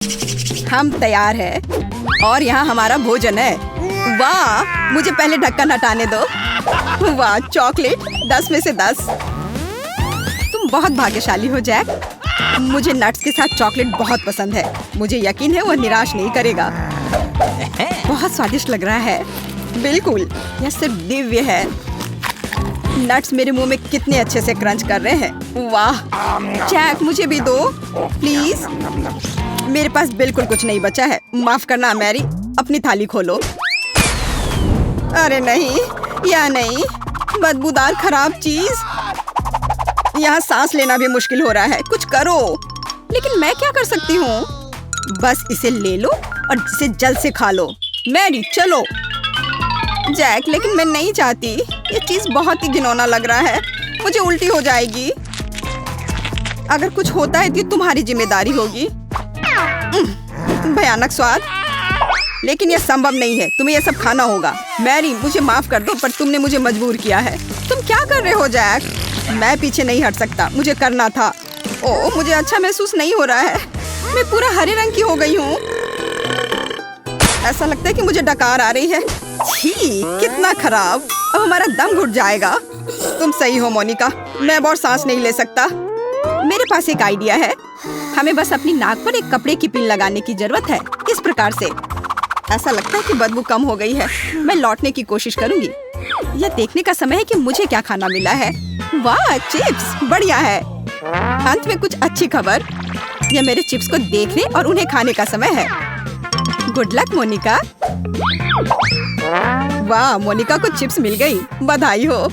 हम तैयार हैं और यहाँ हमारा भोजन है। वाह, मुझे पहले ढक्कन हटाने दो। वाह, चॉकलेट 10 में से 10। तुम बहुत भाग्यशाली हो जैक। मुझे नट्स के साथ चॉकलेट बहुत पसंद है। मुझे यकीन है वो निराश नहीं करेगा। बहुत स्वादिष्ट लग रहा है। बिल्कुल, यह सिर्फ दिव्य है। नट्स मेरे मुंह में कितने अच्छे से क्रंच कर रहे हैं। वाह जैक, मुझे भी दो प्लीज। मेरे पास बिल्कुल कुछ नहीं बचा है। माफ करना मैरी, अपनी थाली खोलो। अरे नहीं, या नहीं, बदबूदार खराब चीज। यहाँ सांस लेना भी मुश्किल हो रहा है। कुछ करो। लेकिन मैं क्या कर सकती हूँ? बस इसे ले लो और इसे जल्द से खा लो। मैरी चलो। जैक, लेकिन मैं नहीं चाहती। ये चीज बहुत ही घिनौना लग रहा है। मुझे उल्टी हो जाएगी। अगर कुछ होता है तो तुम्हारी जिम्मेदारी होगी। भयानक स्वाद, लेकिन यह संभव नहीं है। तुम्हें यह सब खाना होगा। मैरी, मुझे माफ कर दो, पर तुमने मुझे मजबूर किया है। तुम क्या कर रहे हो जैक? मैं पीछे नहीं हट सकता। मुझे करना था। ओह, मुझे अच्छा महसूस नहीं हो रहा है। मैं पूरा हरे रंग की हो गई हूँ। ऐसा लगता है कि मुझे डकार आ रही है। छी, कितना खराब। अब हमारा दम घुट जाएगा। तुम सही हो मोनिका, मैं अब और सांस नहीं ले सकता। मेरे पास एक आइडिया है। हमें बस अपनी नाक पर एक कपड़े की पिन लगाने की जरूरत है। इस प्रकार से। ऐसा लगता है कि बदबू कम हो गई है। मैं लौटने की कोशिश करूंगी। यह देखने का समय है कि मुझे क्या खाना मिला है। वाह, चिप्स बढ़िया है। अंत में कुछ अच्छी खबर। यह मेरे चिप्स को देखने और उन्हें खाने का समय है। Good luck Monika. वाह, मोनिका को चिप्स मिल गई। बधाई हो।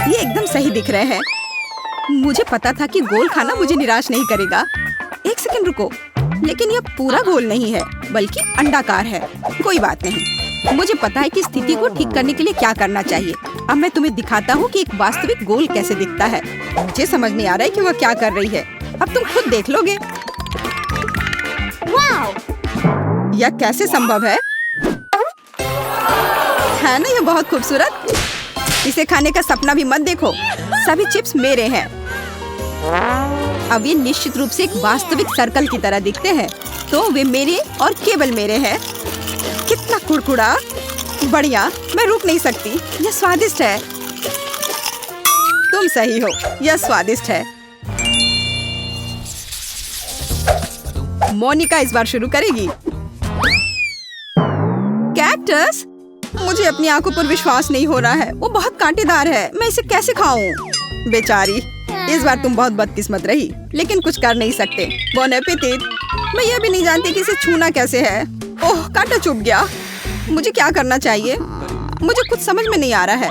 ये एकदम सही दिख रहे हैं। मुझे पता था कि गोल खाना मुझे निराश नहीं करेगा। एक सेकंड रुको, लेकिन यह पूरा गोल नहीं है, बल्कि अंडाकार है। कोई बात नहीं। मुझे पता है कि स्थिति को ठीक करने के लिए क्या करना चाहिए। अब मैं तुम्हें दिखाता हूँ कि एक वास्तविक गोल कैसे दिखता है। मुझे समझ नहीं आ रहा है कि वह क्या कर रही है। अब तुम खुद देख लोगे। यह कैसे संभव है ना? यह बहुत खूबसूरत। इसे खाने का सपना भी मत देखो। सभी चिप्स मेरे हैं। अब ये निश्चित रूप से एक वास्तविक सर्कल की तरह दिखते हैं, तो वे मेरे और केवल मेरे हैं। कितना कुड़कुड़ा। बढ़िया, मैं रुक नहीं सकती। यह स्वादिष्ट है। तुम सही हो, यह स्वादिष्ट है। मोनिका इस बार शुरू करेगी। कैक्टस, मुझे अपनी आंखों पर विश्वास नहीं हो रहा है। वो बहुत कांटेदार है। मैं इसे कैसे खाऊं? बेचारी, इस बार तुम बहुत बदकिस्मत रही, लेकिन कुछ कर नहीं सकते। Bone appétit. मैं यह भी नहीं जानती कि इसे छूना कैसे है। ओह, कांटा चुभ गया। मुझे क्या करना चाहिए? मुझे कुछ समझ में नहीं आ रहा है।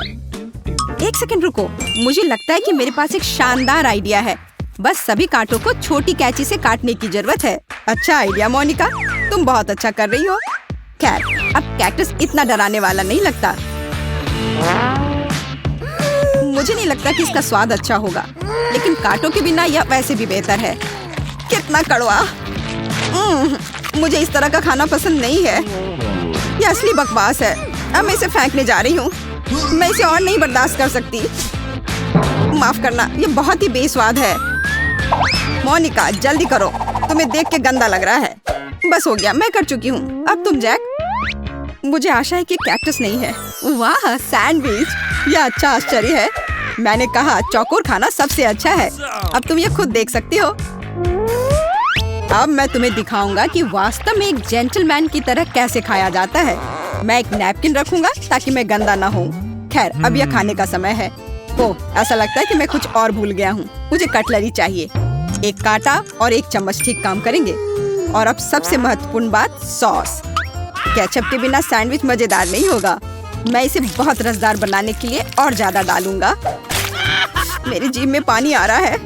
एक सेकंड रुको। मुझे लगता है कि मेरे पास एक शानदार आइडिया है। बस सभी कांटों को छोटी कैंची से काटने की जरूरत है। अच्छा आइडिया मोनिका, तुम बहुत अच्छा कर रही हो। खैर, अब कैक्टस इतना डराने वाला नहीं लगता। मुझे नहीं लगता कि इसका स्वाद अच्छा होगा, लेकिन कांटों के बिना यह वैसे भी बेहतर है। कितना कड़वा। मुझे इस तरह का खाना पसंद नहीं है। यह असली बकवास है। अब मैं इसे फेंकने जा रही हूँ। मैं इसे और नहीं बर्दाश्त कर सकती। माफ करना, यह बहुत ही बेस्वाद है। मोनिका, जल्दी करो। तुम्हें देख के गंदा लग रहा है। बस हो गया, मैं कर चुकी हूँ। अब तुम जैक। मुझे आशा है कि कैक्टस नहीं है। वाह, सैंडविच। यह अच्छा आश्चर्य है। मैंने कहा चौकोर खाना सबसे अच्छा है। अब तुम ये खुद देख सकती हो। अब मैं तुम्हें दिखाऊंगा कि वास्तव में एक जेंटलमैन की तरह कैसे खाया जाता है। मैं एक नैपकिन रखूंगा ताकि मैं गंदा ना हूँ। खैर, अब यह खाने का समय है। ओह, ऐसा लगता है कि मैं कुछ और भूल गया हूँ। मुझे कटलरी चाहिए। एक कांटा और एक चम्मच ठीक काम करेंगे। और अब सबसे महत्वपूर्ण बात, सॉस। केचप के बिना सैंडविच मजेदार नहीं होगा। मैं इसे बहुत रसदार बनाने के लिए और ज्यादा डालूंगा। मेरी जीभ में पानी आ रहा है।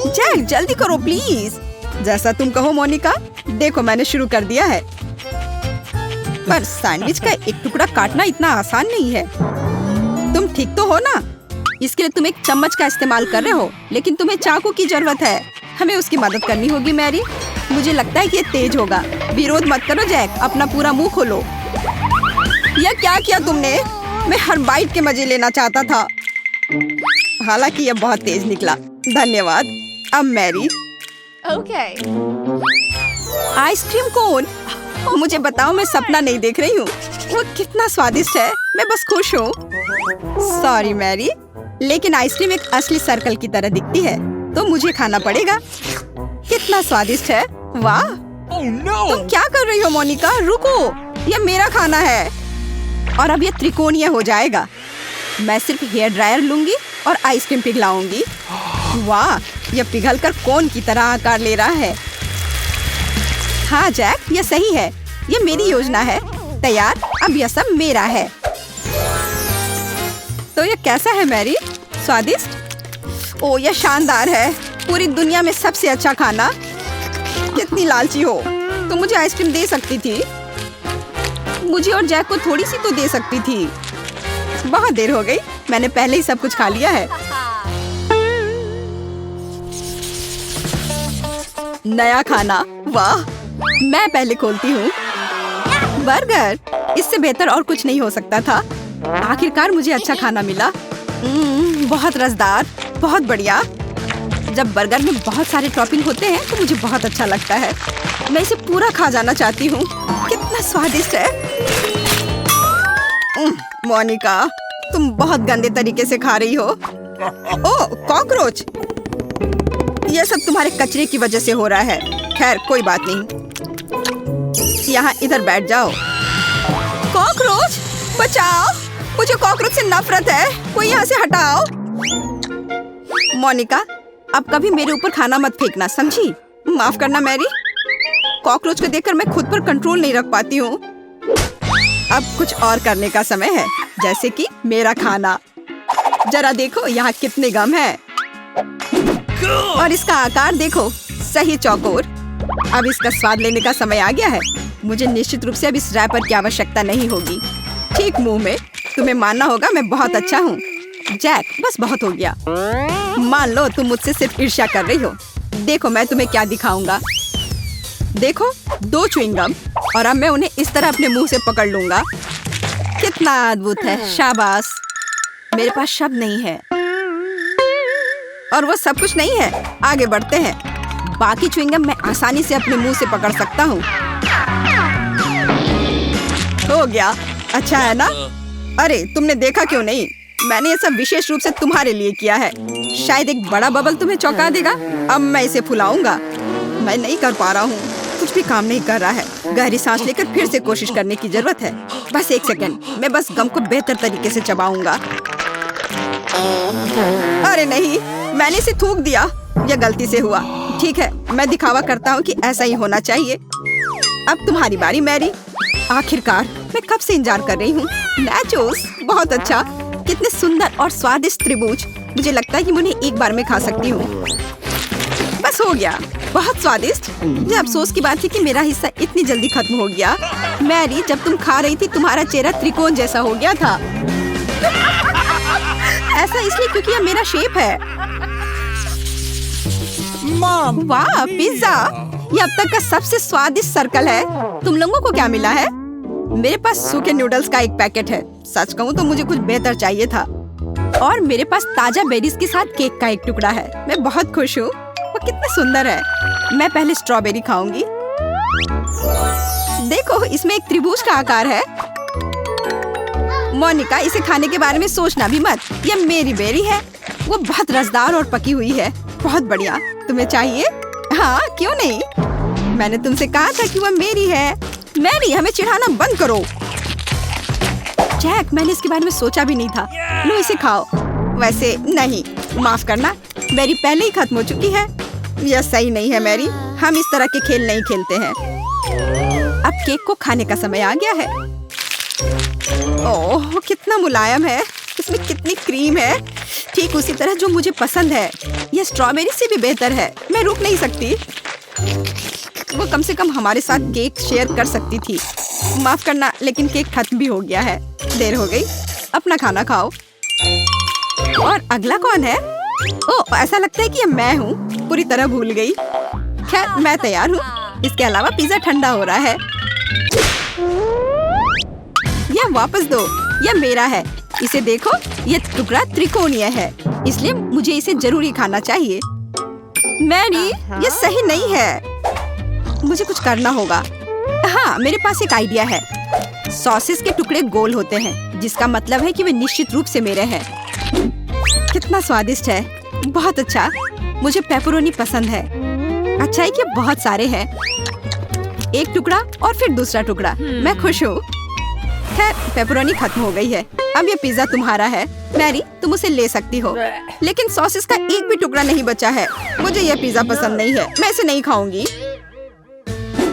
जैक, जल्दी करो प्लीज। जैसा तुम कहो मोनिका। देखो, मैंने शुरू कर दिया है। पर सैंडविच का एक टुकड़ा काटना इतना आसान नहीं है। तुम ठीक तो हो ना? इसके लिए तुम एक चम्मच का इस्तेमाल कर रहे हो, लेकिन तुम्हें चाकू की जरूरत है। हमें उसकी मदद करनी होगी मैरी। मुझे लगता है कि ये तेज होगा। विरोध मत करो जैक, अपना पूरा मुंह खोलो। यह क्या किया तुमने? मैं हर बाइट के मजे लेना चाहता था। हालांकि यह बहुत तेज निकला। धन्यवाद। अब मैरी। Okay. Ice cream cone. मुझे बताओ, मैं सपना नहीं देख रही हूँ। वो कितना स्वादिष्ट है, मैं बस खुश हूँ। सॉरी मैरी, लेकिन आइसक्रीम एक असली सर्कल की तरह दिखती है, तो मुझे खाना पड़ेगा। कितना स्वादिष्ट है, वाह। तुम क्या कर रही हो मोनिका? रुको, यह मेरा खाना है और अब यह त्रिकोणीय हो जाएगा। मैं सिर्फ हेयर ड्रायर लूंगी और आइसक्रीम पिघलाऊंगी। वाह, यह पिघलकर कोन की तरह आकार ले रहा है। हाँ जैक, यह सही है। यह मेरी योजना है। तैयार, अब यह सब मेरा है। तो यह कैसा है मैरी? स्वादिष्ट? ओ, यह शानदार है। पूरी दुनिया में सबसे अच्छा खाना। कितनी लालची हो तो मुझे आइसक्रीम दे सकती थी। मुझे और जैक को थोड़ी सी तो दे सकती थी। बहुत देर हो गई, मैंने पहले ही सब कुछ खा लिया है। नया खाना, वाह। मैं पहले खोलती हूँ। बर्गर, इससे बेहतर और कुछ नहीं हो सकता था। आखिरकार मुझे अच्छा खाना मिला। बहुत रसदार, बहुत बढ़िया। जब बर्गर में बहुत सारे टॉपिंग होते हैं तो मुझे बहुत अच्छा लगता है। मैं इसे पूरा खा जाना चाहती हूँ। कितना स्वादिष्ट है। मोनिका, तुम बहुत गंदे तरीके से खा रही हो। ओह, कॉकरोच। यह सब तुम्हारे कचरे की वजह से हो रहा है। खैर, कोई बात नहीं। यहाँ इधर बैठ जाओ। कॉकरोच, बचाओ। मुझे कॉकरोच से नफरत है। कोई यहाँ से हटाओ। मोनिका, अब कभी मेरे ऊपर खाना मत फेंकना, समझी? माफ करना मैरी। कॉकरोच को देखकर मैं खुद पर कंट्रोल नहीं रख पाती हूँ। अब कुछ और करने का समय है, जैसे कि मेरा खाना। जरा देखो यहाँ कितने गम है और इसका आकार देखो, सही चौकोर। अब इसका स्वाद लेने का समय आ गया है। मुझे निश्चित रूप से अब इस रैपर की आवश्यकता नहीं होगी। ठीक मुंह में। तुम्हें मानना होगा मैं बहुत अच्छा हूँ। जैक, बस बहुत हो गया। मान लो तुम मुझसे सिर्फ ईर्ष्या कर रही हो। देखो मैं तुम्हें क्या दिखाऊंगा। देखो, 2 च्युइंगम और अब मैं उन्हें इस तरह अपने मुंह से पकड़ लूंगा। कितना अद्भुत है, शाबाश। मेरे पास शब्द नहीं है और वो सब कुछ नहीं है। आगे बढ़ते हैं। बाकी च्युइंगम मैं आसानी से अपने मुंह से पकड़ सकता हूँ। हो गया, अच्छा है ना? अरे, तुमने देखा क्यों नहीं? मैंने ये सब विशेष रूप से तुम्हारे लिए किया है। शायद एक बड़ा बबल तुम्हें चौंका देगा। अब मैं इसे फुलाऊंगा। मैं नहीं कर पा रहा हूँ, कुछ भी काम नहीं कर रहा है। गहरी सांस लेकर फिर से कोशिश करने की जरूरत है। बस 1 सेकंड, मैं बस गम को बेहतर तरीके से चबाऊंगा। अरे नहीं, मैंने इसे थूक दिया। यह गलती से हुआ। ठीक है, मैं दिखावा करता हूँ कि ऐसा ही होना चाहिए। अब तुम्हारी बारी मैरी। आखिरकार, मैं कब से इंतजार कर रही हूँ। नाचोस, बहुत अच्छा। कितने सुंदर और स्वादिष्ट त्रिभुज। मुझे लगता है कि मैं उन्हें एक बार में खा सकती हूँ। बस हो गया, बहुत स्वादिष्ट। मुझे अफसोस की बात है कि मेरा हिस्सा इतनी जल्दी खत्म हो गया। मैरी, जब तुम खा रही थी तुम्हारा चेहरा त्रिकोण जैसा हो गया था। ऐसा इसलिए क्योंकि यह मेरा शेप है। वाह, पिज्जा। यह अब तक का सबसे स्वादिष्ट सर्कल है। तुम लोगों को क्या मिला है? मेरे पास सूखे नूडल्स का एक पैकेट है। सच कहूँ तो मुझे कुछ बेहतर चाहिए था। और मेरे पास ताजा बेरीज के साथ केक का एक टुकड़ा है। मैं बहुत खुश हूँ। वो कितना सुंदर है। मैं पहले स्ट्रॉबेरी खाऊंगी। देखो, इसमें एक त्रिभुज का आकार है। मोनिका, इसे खाने के बारे में सोचना भी मत। यह मेरी बेरी है। वो बहुत रसदार और पकी हुई है। बहुत बढ़िया। तुम्हें चाहिए? हाँ, क्यों नहीं। मैंने तुमसे कहा था कि वह मेरी है। मैरी, हमें चिढ़ाना बंद करो। जैक, मैंने इसके बारे में सोचा भी नहीं था। लो, इसे खाओ। वैसे नहीं, माफ करना, बेरी पहले ही खत्म हो चुकी है। यह सही नहीं है मैरी। हम इस तरह के खेल नहीं खेलते हैं। अब केक को खाने का समय आ गया है। ओह, कितना मुलायम है। इसमें कितनी क्रीम है। ठीक उसी तरह जो मुझे पसंद है। यह स्ट्रॉबेरी से भी बेहतर है। मैं रुक नहीं सकती। वो कम से कम हमारे साथ केक शेयर कर सकती थी। माफ करना, लेकिन केक खत्म भी हो गया है। देर हो गई। अपना खाना खाओ। और अगला कौन है? ओह, ऐसा लगता है कि ये मैं हूँ। पूरी तरह भूल गई। खैर, मैं तैयार हूँ। इसके अलावा पिज्जा ठंडा हो रहा है। यह वापस दो। यह मेरा है। इसे देखो, यह टुकड़ा त्रिकोणीय है, इसलिए मुझे इसे जरूरी खाना चाहिए। मैरी, यह सही नहीं है। मुझे कुछ करना होगा। हाँ, मेरे पास एक आइडिया है। सॉसेस के टुकड़े गोल होते हैं, जिसका मतलब है कि वे निश्चित रूप से मेरे हैं। कितना स्वादिष्ट है, बहुत अच्छा। मुझे पेपरोनी पसंद है। अच्छा है कि बहुत सारे हैं। एक टुकड़ा और फिर दूसरा टुकड़ा। मैं खुश हूँ। खैर, पेपरोनी खत्म हो गई है। अब ये पिज्जा तुम्हारा है। मैरी, तुम उसे ले सकती हो, लेकिन सॉसेस का एक भी टुकड़ा नहीं बचा है। मुझे यह पिज्जा पसंद नहीं है। मैं इसे नहीं खाऊंगी।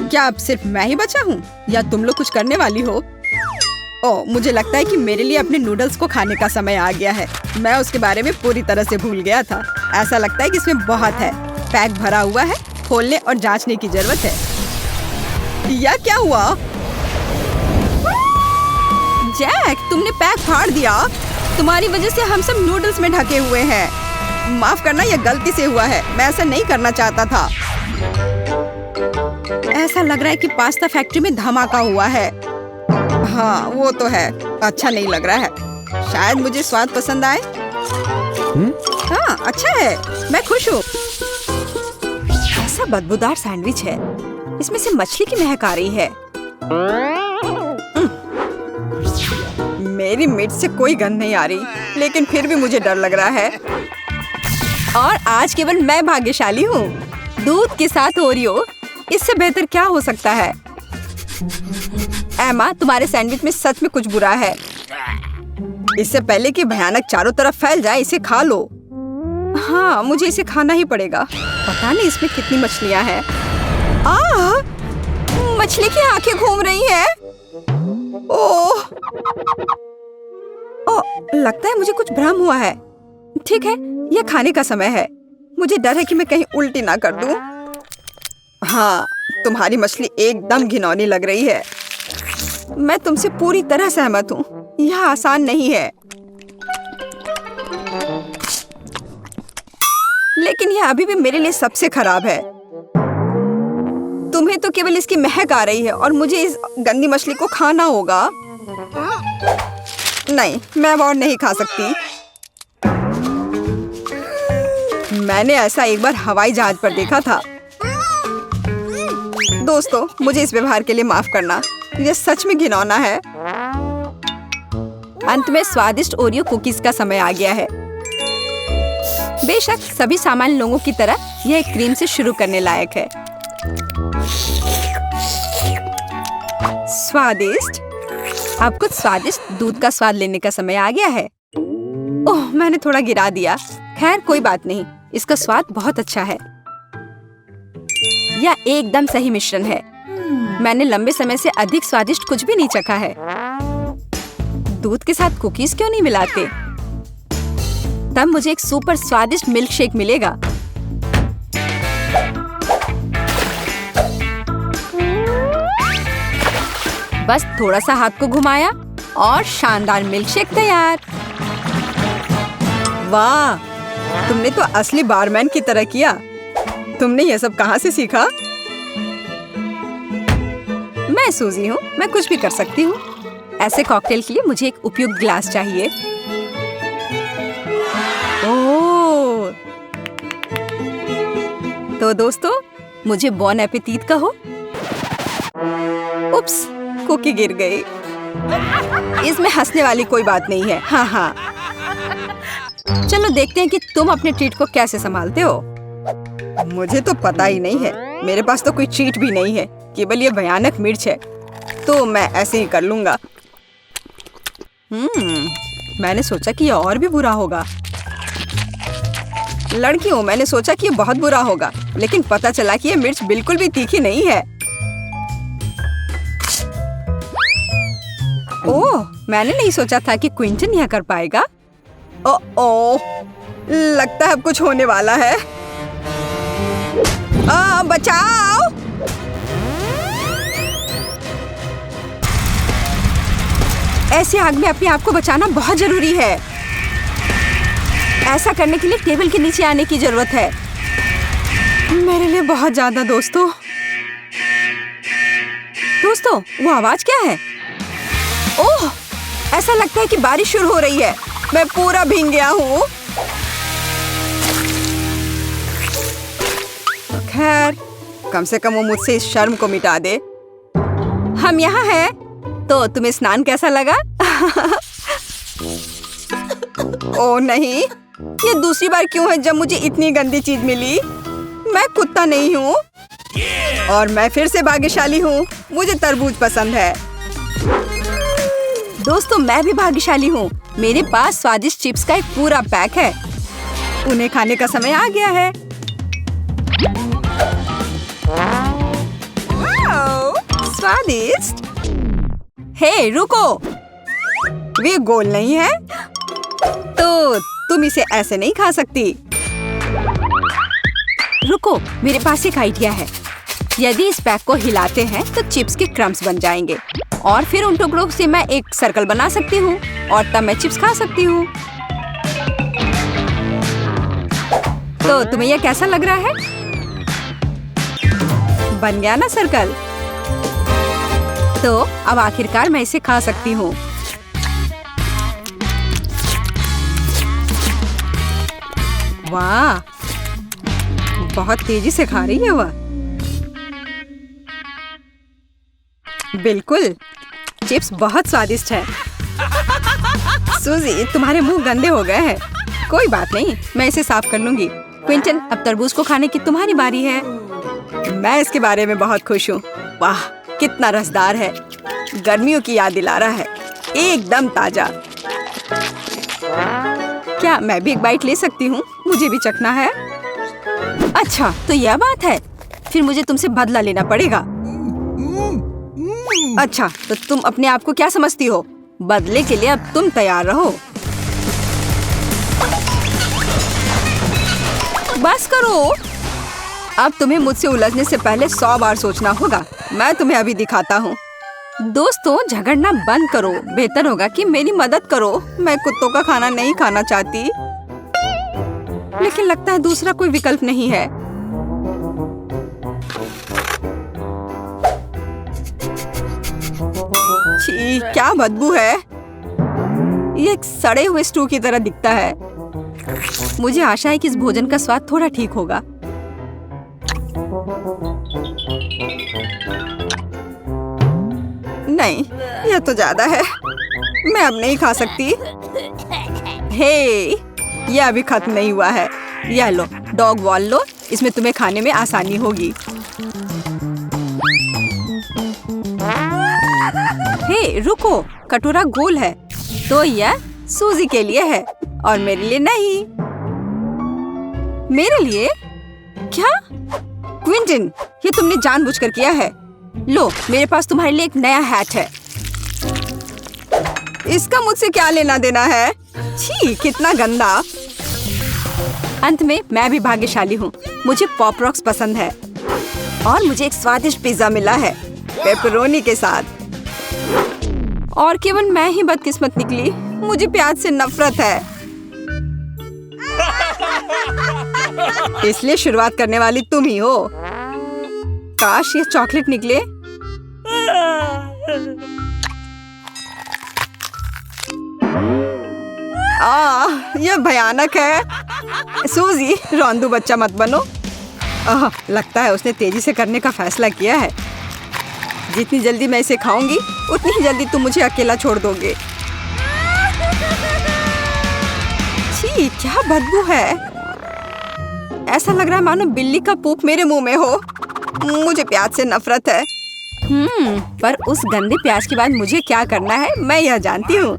क्या अब सिर्फ मैं ही बचा हूँ या तुम लोग कुछ करने वाली हो? ओह, मुझे लगता है कि मेरे लिए अपने नूडल्स को खाने का समय आ गया है। मैं उसके बारे में पूरी तरह से भूल गया था। ऐसा लगता है कि इसमें बहुत है। पैक भरा हुआ है। खोलने और जांचने की जरूरत है। यह क्या हुआ? जैक, तुमने पैक फाड़ दिया। तुम्हारी वजह से हम सब नूडल्स में ढके हुए हैं। माफ करना, यह गलती से हुआ है। मैं ऐसा नहीं करना चाहता था। ऐसा लग रहा है कि पास्ता फैक्ट्री में धमाका हुआ है। हाँ, वो तो है। अच्छा नहीं लग रहा है। शायद मुझे स्वाद पसंद आए। हाँ, अच्छा है। मैं खुश हूँ। ऐसा बदबूदार सैंडविच है। इसमें से मछली की महक आ रही है। मेरी मिर्च से कोई गंध नहीं आ रही, लेकिन फिर भी मुझे डर लग रहा है। और आज केवल मैं भाग्यशाली हूँ। दूध के साथ ओरियो, इससे बेहतर क्या हो सकता है? एमा, तुम्हारे सैंडविच में सच में कुछ बुरा है। इससे पहले कि भयानक चारों तरफ फैल जाए, इसे खा लो। हाँ, मुझे इसे खाना ही पड़ेगा। पता नहीं इसमें कितनी मछलियाँ हैं। मछली की आंखें घूम रही हैं। ओह, लगता है मुझे कुछ भ्रम हुआ है। ठीक है, यह खाने का समय है। मुझे डर है कि मैं कहीं उल्टी ना कर दूं। हाँ, तुम्हारी मछली एकदम घिनौनी लग रही है। मैं तुमसे पूरी तरह सहमत हूँ। यह आसान नहीं है, लेकिन यह अभी भी मेरे लिए सबसे खराब है। तुम्हें तो केवल इसकी महक आ रही है और मुझे इस गंदी मछली को खाना होगा। नहीं, मैं अब और नहीं खा सकती। मैंने ऐसा एक बार हवाई जहाज पर देखा था। दोस्तों, मुझे इस व्यवहार के लिए माफ करना। यह सच में घिनौना है। अंत में स्वादिष्ट ओरियो कुकीज का समय आ गया है। बेशक सभी सामान्य लोगों की तरह यह एक क्रीम से शुरू करने लायक है। स्वादिष्ट। अब कुछ स्वादिष्ट दूध का स्वाद लेने का समय आ गया है। ओह, मैंने थोड़ा गिरा दिया। खैर, कोई बात नहीं। इसका स्वाद बहुत अच्छा है। यह एकदम सही मिश्रण है। मैंने लंबे समय से अधिक स्वादिष्ट कुछ भी नहीं चखा है। दूध के साथ कुकीज क्यों नहीं मिलाते? तब मुझे एक सुपर स्वादिष्ट मिल्क शेक मिलेगा। बस थोड़ा सा हाथ को घुमाया और शानदार मिल्क शेक तैयार। वाह, तुमने तो असली बारमैन की तरह किया। तुमने ये सब कहाँ से सीखा? मैं सूजी हूँ, मैं कुछ भी कर सकती हूँ। ऐसे कॉकटेल के लिए मुझे एक उपयुक्त ग्लास चाहिए। ओह, तो दोस्तों, मुझे बॉन एपेटीट कहो। उप्स, कुकी गिर गई। इसमें हंसने वाली कोई बात नहीं है। हाँ हाँ, चलो देखते हैं कि तुम अपने ट्रीट को कैसे संभालते हो। मुझे तो पता ही नहीं है। मेरे पास तो कोई ट्रीट भी नहीं है, केवल ये भयानक मिर्च है। तो मैं ऐसे ही कर लूंगा। मैंने सोचा कि ये और भी बुरा होगा। लड़की हूँ, मैंने सोचा कि ये बहुत बुरा होगा, लेकिन पता चला कि ये मिर्च बिल्कुल भी तीखी नहीं है। ओह, मैंने नहीं सोचा था कि क्विंटन यह कर पाएगा। ओह, लगता है अब कुछ होने वाला है। बचाओ! ऐसी आग में अपने आप को बचाना बहुत जरूरी है। ऐसा करने के लिए टेबल के नीचे आने की जरूरत है। मेरे लिए बहुत ज्यादा। दोस्तों, वो आवाज क्या है? ओह, ऐसा लगता है कि बारिश शुरू हो रही है। मैं पूरा भीग गया हूँ। खैर, कम से कम वो मुझसे इस शर्म को मिटा दे। हम यहाँ हैं, तो तुम्हें स्नान कैसा लगा? ओह नहीं, ये दूसरी बार क्यों है जब मुझे इतनी गंदी चीज मिली? मैं कुत्ता नहीं हूँ और मैं फिर से भाग्यशाली हूँ। मुझे तरबूज पसंद है। दोस्तों, मैं भी भाग्यशाली हूँ। मेरे पास स्वादिष्ट चिप्स का एक पूरा पैक है। उन्हें खाने का समय आ गया है। स्वादिष्ट। हे रुको, वे गोल नहीं है, तो तुम इसे ऐसे नहीं खा सकती। रुको, मेरे पास एक आइडिया है। यदि इस पैक को हिलाते हैं तो चिप्स के क्रम्स बन जाएंगे और फिर उन टुकड़ों से मैं एक सर्कल बना सकती हूँ और तब मैं चिप्स खा सकती हूँ। तो तुम्हें यह कैसा लग रहा है? बन गया ना सर्कल? तो अब आखिरकार मैं इसे खा सकती हूँ। वाह, बहुत तेजी से खा रही है वह। बिल्कुल, चिप्स बहुत स्वादिष्ट है। सूजी, तुम्हारे मुंह गंदे हो गए हैं। कोई बात नहीं, मैं इसे साफ कर लूंगी। क्विंटन, अब तरबूज को खाने की तुम्हारी बारी है। मैं इसके बारे में बहुत खुश हूँ। वाह, कितना रसदार है। गर्मियों की याद दिला रहा है। एकदम ताजा। क्या मैं भी एक बाइट ले सकती हूँ? मुझे भी चखना है। अच्छा, तो यह बात है। फिर मुझे तुमसे बदला लेना पड़ेगा। अच्छा, तो तुम अपने आप को क्या समझती हो? बदले के लिए अब तुम तैयार रहो। बस करो। अब तुम्हें मुझसे उलझने से पहले 100 बार सोचना होगा। मैं तुम्हें अभी दिखाता हूँ। दोस्तों, झगड़ना बंद करो। बेहतर होगा कि मेरी मदद करो। मैं कुत्तों का खाना नहीं खाना चाहती, लेकिन लगता है दूसरा कोई विकल्प नहीं है। छी, क्या बदबू है। ये एक सड़े हुए स्टू की तरह दिखता है। मुझे आशा है कि इस भोजन का स्वाद थोड़ा ठीक होगा। नहीं, यह तो ज्यादा है। मैं अब नहीं खा सकती। हे, यह अभी खत्म नहीं हुआ है। यह लो, डॉग वॉल लो। इसमें तुम्हें खाने में आसानी होगी। हे रुको, कटोरा गोल है, तो यह सूजी के लिए है और मेरे लिए नहीं। मेरे लिए? क्या? क्विंटन, ये तुमने जानबूझकर किया है। लो, मेरे पास तुम्हारे लिए एक नया हैट है। इसका मुझसे क्या लेना देना है? छी, कितना गंदा। अंत में मैं भी भाग्यशाली हूँ। मुझे पॉप रॉक्स पसंद है और मुझे एक स्वादिष्ट पिज्जा मिला है पेपरोनी के साथ। और केवल मैं ही बदकिस्मत निकली। मुझे प्याज से नफरत है। इसलिए शुरुआत करने वाली तुम ही हो। काश ये चॉकलेट निकले। यह भयानक है। सूजी, रोंदू बच्चा मत बनो। लगता है उसने तेजी से करने का फैसला किया है। जितनी जल्दी मैं इसे खाऊंगी, उतनी ही जल्दी तुम मुझे अकेला छोड़ दोगे। छी, क्या बदबू है। ऐसा लग रहा है मानो बिल्ली का पूप मेरे मुंह में हो। मुझे प्याज से नफरत है। पर उस गंदे प्याज के बाद मुझे क्या करना है, मैं यह जानती हूँ।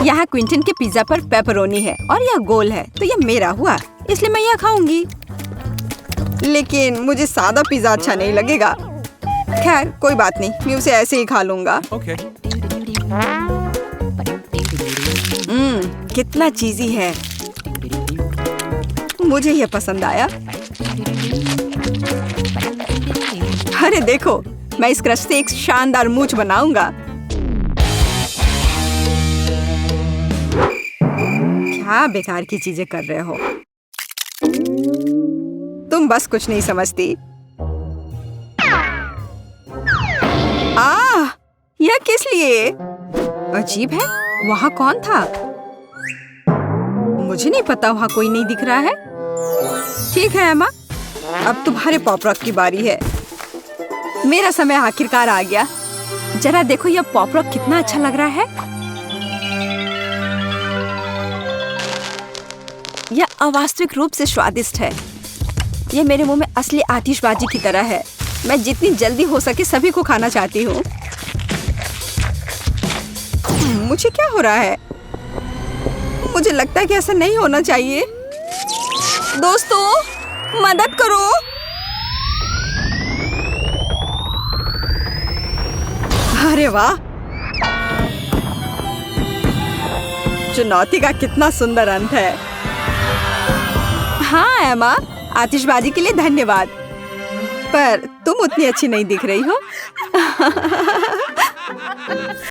यहाँ क्विंटन के पिज्जा पर पेपरोनी है और यह गोल है, तो यह मेरा हुआ, इसलिए मैं यह खाऊंगी। लेकिन मुझे सादा पिज्जा अच्छा नहीं लगेगा। खैर, कोई बात नहीं, मैं उसे ऐसे ही खा लूंगा। कितना चीज़ी है। मुझे यह पसंद आया। अरे देखो, मैं इस क्रश से एक शानदार मूंछ बनाऊंगा। क्या बेकार की चीजें कर रहे हो तुम, बस कुछ नहीं समझती। यह किस लिए? अजीब है। वहाँ कौन था? मुझे नहीं पता, वहाँ कोई नहीं दिख रहा है। ठीक है एमा, अब तुम्हारे पॉप रॉक की बारी है। मेरा समय आखिरकार आ गया। जरा देखो यह पॉप रॉक कितना अच्छा लग रहा है। यह अवास्तविक रूप से स्वादिष्ट है। यह मेरे मुंह में असली आतिशबाजी की तरह है। मैं जितनी जल्दी हो सके सभी को खाना चाहती हूँ। मुझे क्या हो रहा है? मुझे लगता है कि ऐसा नहीं होना चाहिए। दोस्तों, मदद करो। अरे वाह, चुनौती का कितना सुंदर अंत है। हाँ एमा, आतिशबाजी के लिए धन्यवाद, पर तुम उतनी अच्छी नहीं दिख रही हो।